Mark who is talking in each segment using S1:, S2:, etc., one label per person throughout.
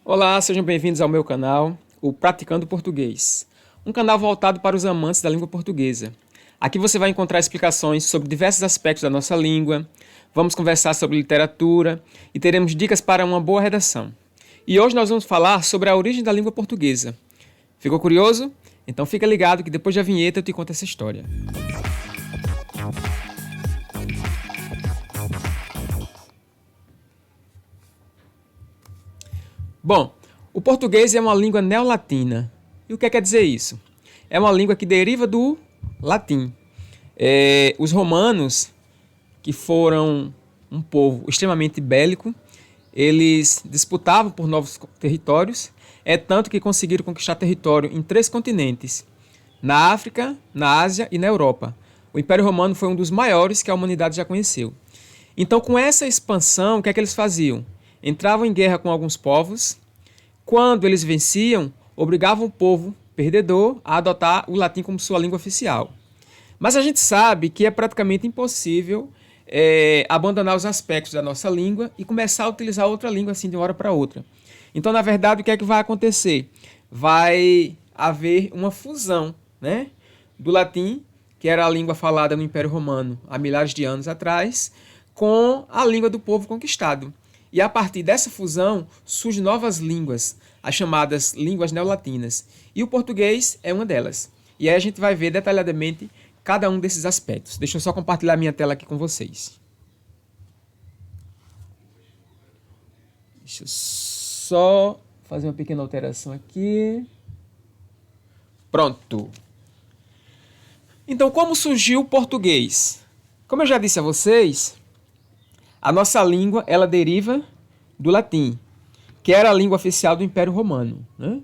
S1: Olá, sejam bem-vindos ao meu canal, o Praticando Português, um canal voltado para os amantes da língua portuguesa. Aqui você vai encontrar explicações sobre diversos aspectos da nossa língua, vamos conversar sobre literatura e teremos dicas para uma boa redação. E hoje nós vamos falar sobre a origem da língua portuguesa. Ficou curioso? Então fica ligado que depois da vinheta eu te conto essa história. Bom, o português é uma língua neolatina. E o que quer dizer isso? É uma língua que deriva do latim. Os romanos, que foram um povo extremamente bélico, eles disputavam por novos territórios, tanto que conseguiram conquistar território em 3 continentes, na África, na Ásia e na Europa. O Império Romano foi um dos maiores que a humanidade já conheceu. Então, com essa expansão, o que é que eles faziam? Entravam em guerra com alguns povos. Quando eles venciam, obrigavam o povo perdedor a adotar o latim como sua língua oficial. Mas a gente sabe que é praticamente impossível abandonar os aspectos da nossa língua e começar a utilizar outra língua assim de uma hora para outra. Então, na verdade, o que é que vai acontecer? Vai haver uma fusão, né, do latim, que era a língua falada no Império Romano há milhares de anos atrás, com a língua do povo conquistado. E a partir dessa fusão surgem novas línguas, as chamadas línguas neolatinas. E o português é uma delas. E aí a gente vai ver detalhadamente cada um desses aspectos. Deixa eu só compartilhar minha tela aqui com vocês. Deixa eu só fazer uma pequena alteração aqui. Pronto. Então, como surgiu o português? Como eu já disse a vocês, a nossa língua, ela deriva do latim, que era a língua oficial do Império Romano, né?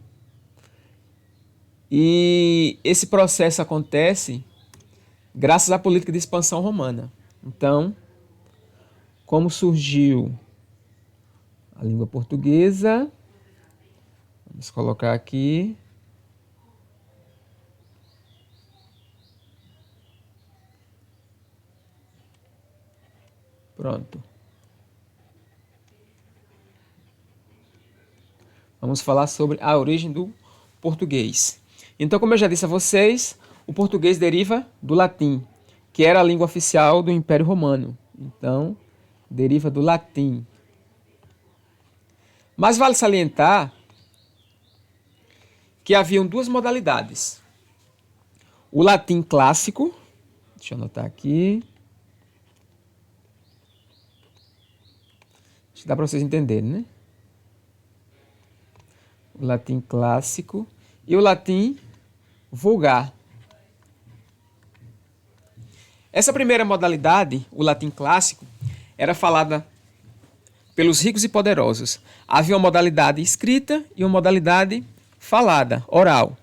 S1: E esse processo acontece graças à política de expansão romana. Então, como surgiu a língua portuguesa? Vamos colocar aqui. Pronto. Vamos falar sobre a origem do português. Então, como eu já disse a vocês, o português deriva do latim, que era a língua oficial do Império Romano. Então, deriva do latim. Mas vale salientar que haviam 2 modalidades. O latim clássico, deixa eu anotar aqui. Acho que dá para vocês entenderem, né? O latim clássico e o latim vulgar. Essa primeira modalidade, o latim clássico, era falada pelos ricos e poderosos. Havia uma modalidade escrita e uma modalidade falada, oral.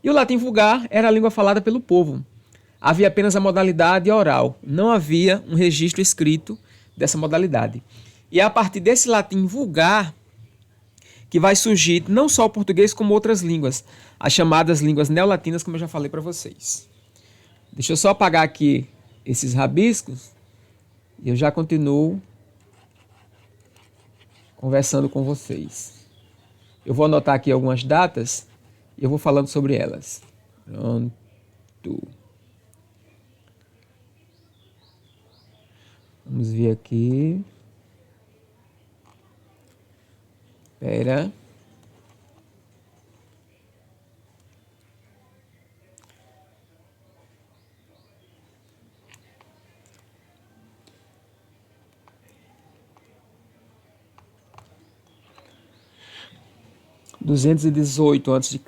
S1: E o latim vulgar era a língua falada pelo povo. Havia apenas a modalidade oral, não havia um registro escrito dessa modalidade. E é a partir desse latim vulgar que vai surgir não só o português, como outras línguas, as chamadas línguas neolatinas, como eu já falei para vocês. Deixa eu só apagar aqui esses rabiscos e eu já continuo conversando com vocês. Eu vou anotar aqui algumas datas e eu vou falando sobre elas. Pronto. Vamos ver aqui. Espera. (218 a.C.,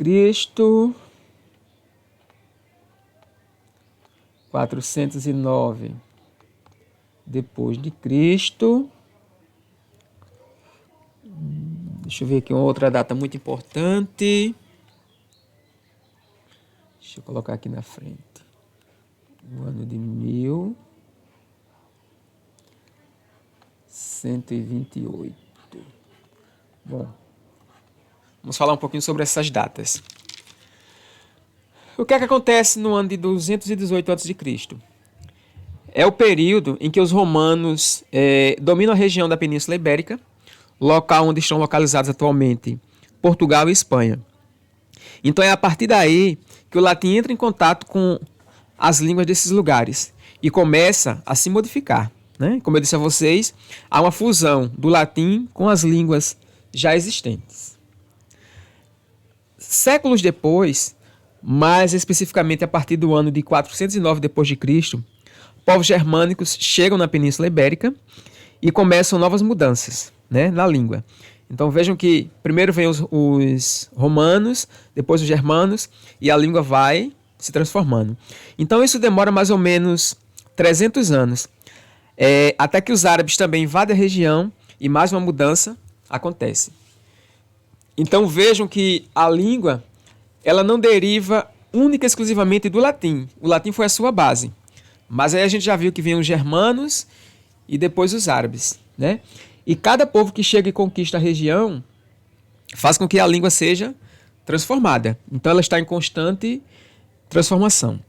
S1: 409 depois de Cristo. Deixa eu ver aqui uma outra data muito importante. Deixa eu colocar aqui na frente. O ano de 1128. Bom, vamos falar um pouquinho sobre essas datas. O que é que acontece no ano de 218 a.C.? É o período em que os romanos dominam a região da Península Ibérica. local onde estão localizados atualmente Portugal e Espanha. Então é a partir daí que o latim entra em contato com as línguas desses lugares e começa a se modificar, né? Como eu disse a vocês, há uma fusão do latim com as línguas já existentes. Séculos depois, mais especificamente a partir do ano de 409 d.C., povos germânicos chegam na Península Ibérica e começam novas mudanças, né, na língua. Então vejam que primeiro vem os romanos, depois os germanos, e a língua vai se transformando. Então isso demora mais ou menos 300 anos, até que os árabes também invadem a região e mais uma mudança acontece. Então vejam que a língua ela não deriva única e exclusivamente do latim. O latim foi a sua base. Mas aí a gente já viu que vem os germanos e depois os árabes, né? E cada povo que chega e conquista a região faz com que a língua seja transformada. Então ela está em constante transformação.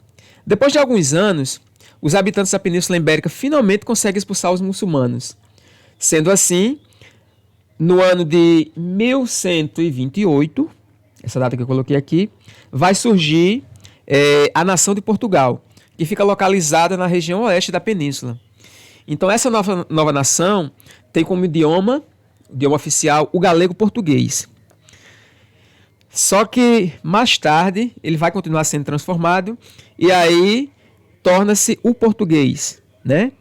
S1: Depois de alguns anos, os habitantes da Península Ibérica finalmente conseguem expulsar os muçulmanos. Sendo assim, no ano de 1128, essa data que eu coloquei aqui, vai surgir a nação de Portugal, que fica localizada na região oeste da península. Então essa nova nação tem como idioma oficial, o galego-português. Só que mais tarde ele vai continuar sendo transformado e aí torna-se o português, né?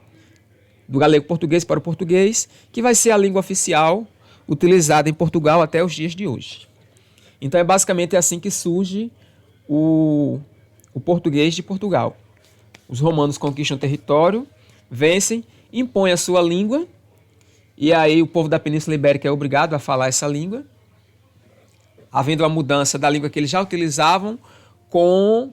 S1: Do galego-português para o português, que vai ser a língua oficial utilizada em Portugal até os dias de hoje. Então é basicamente assim que surge o português de Portugal. Os romanos conquistam o território, vencem, impõem a sua língua, e aí o povo da Península Ibérica é obrigado a falar essa língua, havendo a mudança da língua que eles já utilizavam com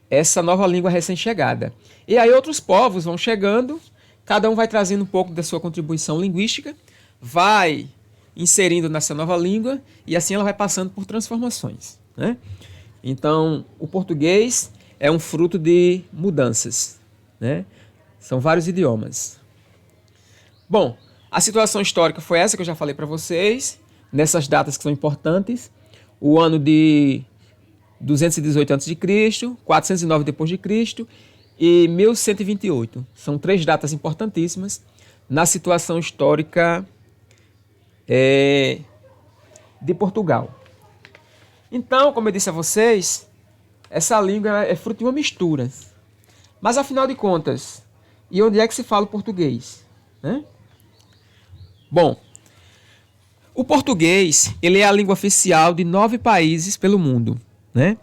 S1: essa nova língua recém-chegada. E aí outros povos vão chegando, cada um vai trazendo um pouco da sua contribuição linguística, vai inserindo nessa nova língua, e assim ela vai passando por transformações, né? Então, o português é um fruto de mudanças, né? São vários idiomas. Bom, a situação histórica foi essa que eu já falei para vocês, nessas datas que são importantes. O ano de 218 a.C., 409 d.C. e 1128. São 3 datas importantíssimas na situação histórica de Portugal. Então, como eu disse a vocês, essa língua é fruto de uma mistura. Mas, afinal de contas, e onde é que se fala o português, né? Bom, o português ele é a língua oficial de 9 países pelo mundo, né?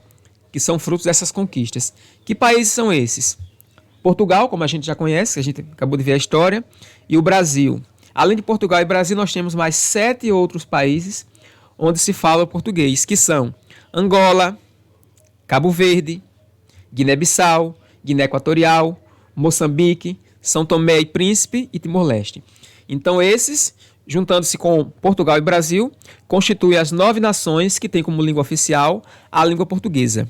S1: Que são frutos dessas conquistas. Que países são esses? Portugal, como a gente já conhece, a gente acabou de ver a história, e o Brasil. Além de Portugal e Brasil, nós temos mais 7 outros países onde se fala o português, que são Angola, Cabo Verde, Guiné-Bissau, Guiné Equatorial, Moçambique, São Tomé e Príncipe e Timor-Leste. Então esses, juntando-se com Portugal e Brasil, constituem as 9 nações que têm como língua oficial a língua portuguesa.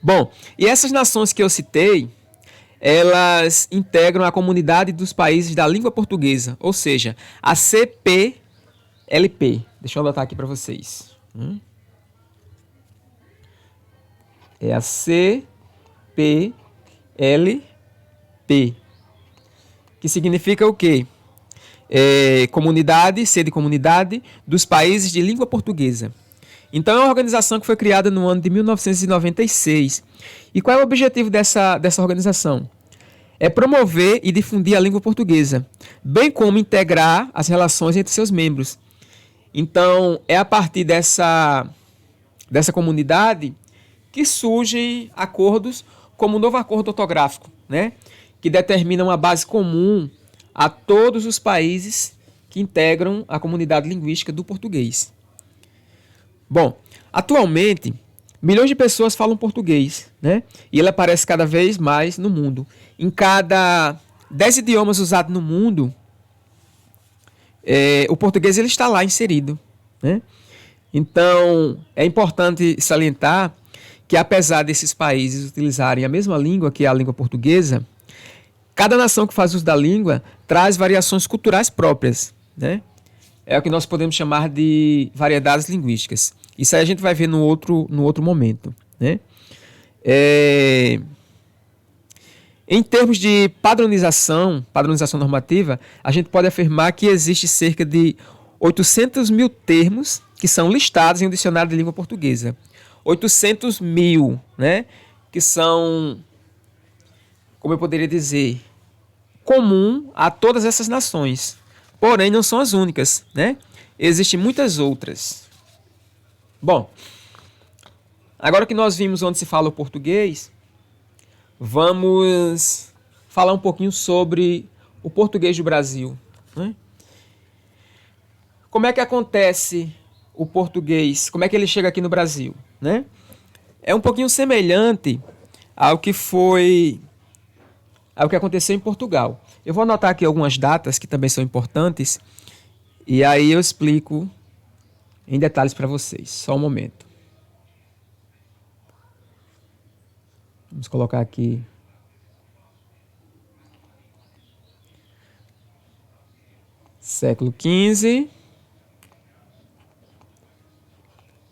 S1: Bom, e essas nações que eu citei, elas integram a comunidade dos países da língua portuguesa, ou seja, a CPLP. Deixa eu anotar aqui para vocês. É a CPLP, que significa o quê? Comunidade, C de comunidade, dos países de língua portuguesa. Então é uma organização que foi criada no ano de 1996. E qual é o objetivo dessa organização? É promover e difundir a língua portuguesa, bem como integrar as relações entre seus membros. Então é a partir dessa comunidade que surgem acordos como o novo acordo ortográfico, né? Que determina uma base comum a todos os países que integram a comunidade linguística do português. Bom, atualmente, milhões de pessoas falam português, né? E ele aparece cada vez mais no mundo. Em cada 10 idiomas usados no mundo, o português ele está lá inserido, né? Então, é importante salientar que, apesar desses países utilizarem a mesma língua, que é a língua portuguesa, cada nação que faz uso da língua traz variações culturais próprias, né? é o que nós podemos chamar de variedades linguísticas. Isso aí a gente vai ver no outro momento, né? Em termos de padronização normativa, a gente pode afirmar que existe cerca de 800 mil termos que são listados em um dicionário de língua portuguesa. 800 mil, né? Que são, como eu poderia dizer, comum a todas essas nações. Porém, não são as únicas, né? Existem muitas outras. Bom, agora que nós vimos onde se fala o português, vamos falar um pouquinho sobre o português do Brasil, né? Como é que acontece o português? Como é que ele chega aqui no Brasil, né? É um pouquinho semelhante ao que aconteceu em Portugal. Eu vou anotar aqui algumas datas que também são importantes e aí eu explico em detalhes para vocês. Só um momento. Vamos colocar aqui. Século XV,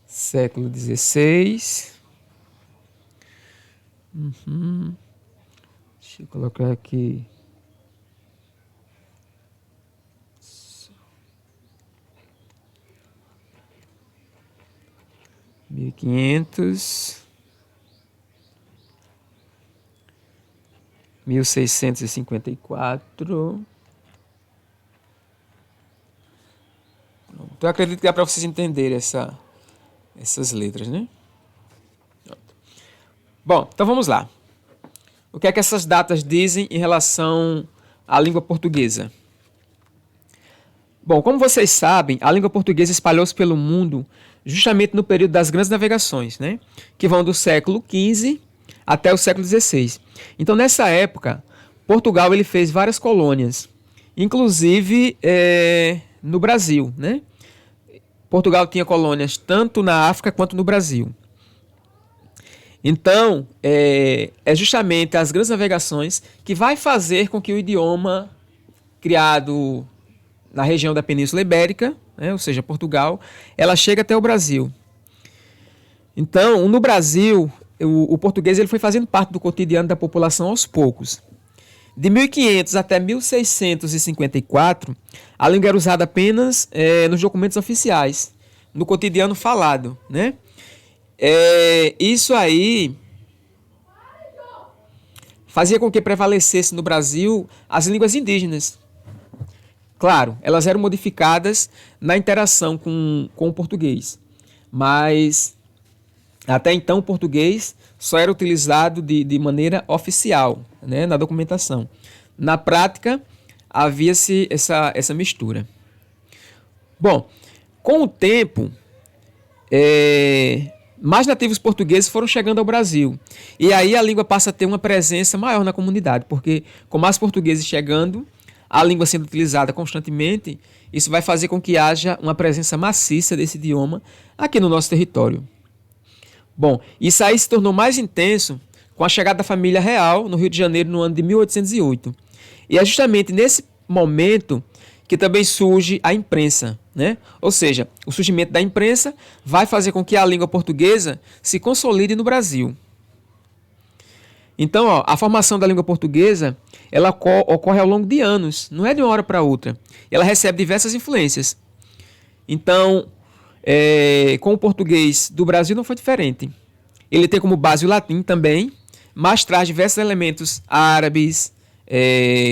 S1: século XVI. Deixa eu colocar aqui. Mil e quinhentos, 1654. Então, eu acredito que dá para vocês entenderem essas letras, né? Bom, então vamos lá. O que é que essas datas dizem em relação à língua portuguesa? Bom, como vocês sabem, a língua portuguesa espalhou-se pelo mundo justamente no período das grandes navegações, né? Que vão do século XV até o século XVI. Então, nessa época, Portugal ele fez várias colônias, inclusive no Brasil, né? Portugal tinha colônias tanto na África quanto no Brasil. Então, é justamente as grandes navegações que vai fazer com que o idioma criado na região da Península Ibérica, né, ou seja, Portugal, ela chega até o Brasil. Então, no Brasil, o português ele foi fazendo parte do cotidiano da população aos poucos. De 1500 até 1654, a língua era usada apenas nos documentos oficiais, no cotidiano falado, né? Isso aí fazia com que prevalecesse no Brasil as línguas indígenas. Claro, elas eram modificadas na interação com o português, mas até então o português só era utilizado de maneira oficial, né, na documentação. Na prática, havia-se essa mistura. Bom, com o tempo, mais nativos portugueses foram chegando ao Brasil. E aí a língua passa a ter uma presença maior na comunidade, porque com mais portugueses chegando, a língua sendo utilizada constantemente, isso vai fazer com que haja uma presença maciça desse idioma aqui no nosso território. Bom, isso aí se tornou mais intenso com a chegada da família real no Rio de Janeiro no ano de 1808. E é justamente nesse momento que também surge a imprensa, né? Ou seja, o surgimento da imprensa vai fazer com que a língua portuguesa se consolide no Brasil. Então, a formação da língua portuguesa ela ocorre ao longo de anos, não é de uma hora para outra. Ela recebe diversas influências. Então, com o português do Brasil não foi diferente. Ele tem como base o latim também, mas traz diversos elementos árabes,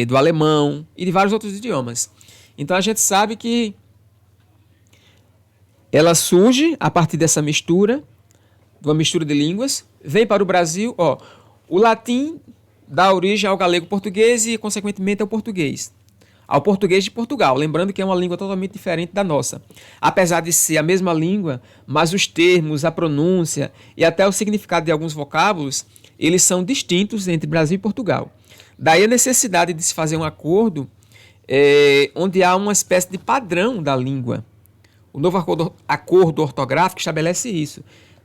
S1: do alemão e de vários outros idiomas. Então a gente sabe que ela surge a partir dessa mistura, de uma mistura de línguas, vem para o Brasil, o latim dá origem ao galego-português e, consequentemente, ao português de Portugal, lembrando que é uma língua totalmente diferente da nossa. Apesar de ser a mesma língua, mas os termos, a pronúncia e até o significado de alguns vocábulos, eles são distintos entre Brasil e Portugal. Daí a necessidade de se fazer um acordo onde há uma espécie de padrão da língua. O novo acordo ortográfico estabelece isso,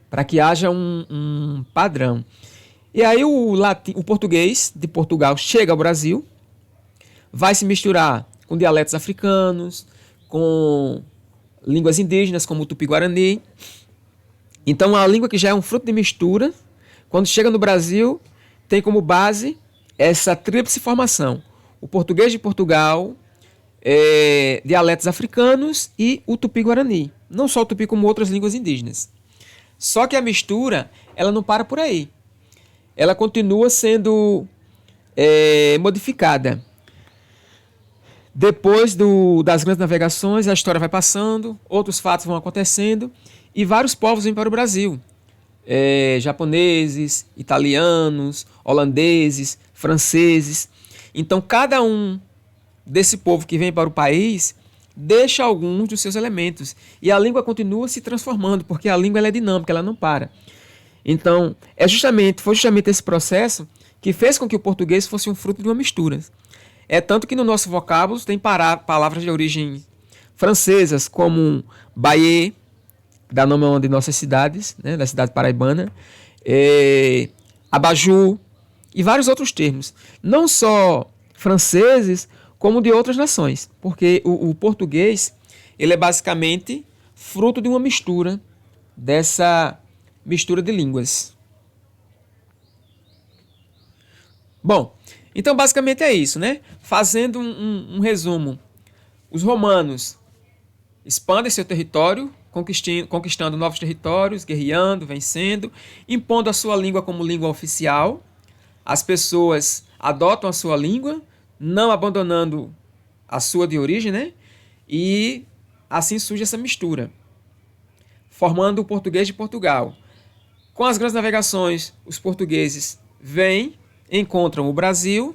S1: para que haja um padrão. E aí o português de Portugal chega ao Brasil, vai se misturar com dialetos africanos, com línguas indígenas como o Tupi-Guarani. Então, a língua que já é um fruto de mistura, quando chega no Brasil, tem como base essa tríplice formação: o português de Portugal, dialetos africanos e o Tupi-Guarani. Não só o Tupi, como outras línguas indígenas. Só que a mistura, ela não para por aí. Ela continua sendo modificada. Depois das grandes navegações, a história vai passando, outros fatos vão acontecendo e vários povos vêm para o Brasil. Japoneses, italianos, holandeses, franceses. Então, cada um desse povo que vem para o país deixa alguns dos seus elementos. E a língua continua se transformando, porque a língua ela é dinâmica, ela não para. Então, foi justamente esse processo que fez com que o português fosse um fruto de uma mistura. É tanto que no nosso vocábulo tem palavras de origem francesas, como Bahia, que dá nome a uma de nossas cidades, né, da cidade paraibana, abajur e vários outros termos. Não só franceses, como de outras nações, porque o português ele é basicamente fruto de uma mistura, dessa mistura de línguas. Bom, então basicamente é isso, né? Fazendo um resumo, os romanos expandem seu território, conquistando novos territórios, guerreando, vencendo, impondo a sua língua como língua oficial. As pessoas adotam a sua língua, não abandonando a sua de origem, né? E assim surge essa mistura, formando o português de Portugal. Com as grandes navegações, os portugueses vêm, encontram o Brasil,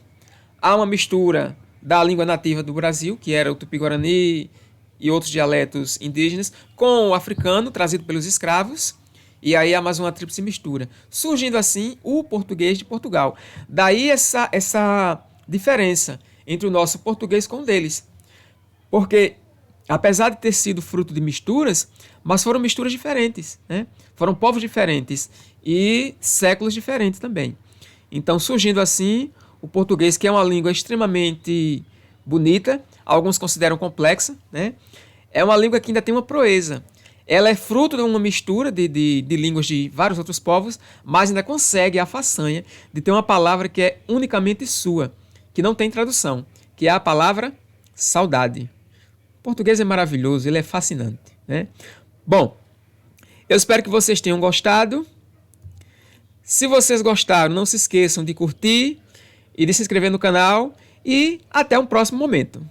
S1: há uma mistura da língua nativa do Brasil, que era o Tupi-Guarani e outros dialetos indígenas, com o africano, trazido pelos escravos, e aí há mais uma tríplice mistura, surgindo assim o português de Portugal. Daí essa diferença entre o nosso português com o deles. Porque, apesar de ter sido fruto de misturas, mas foram misturas diferentes, né? Foram povos diferentes e séculos diferentes também. Então, surgindo assim o português, que é uma língua extremamente bonita, alguns consideram complexa, né? É uma língua que ainda tem uma proeza. Ela é fruto de uma mistura de línguas de vários outros povos, mas ainda consegue a façanha de ter uma palavra que é unicamente sua, que não tem tradução, que é a palavra saudade. O português é maravilhoso, ele é fascinante, né? Bom, eu espero que vocês tenham gostado. Se vocês gostaram, não se esqueçam de curtir e de se inscrever no canal. E até um próximo momento.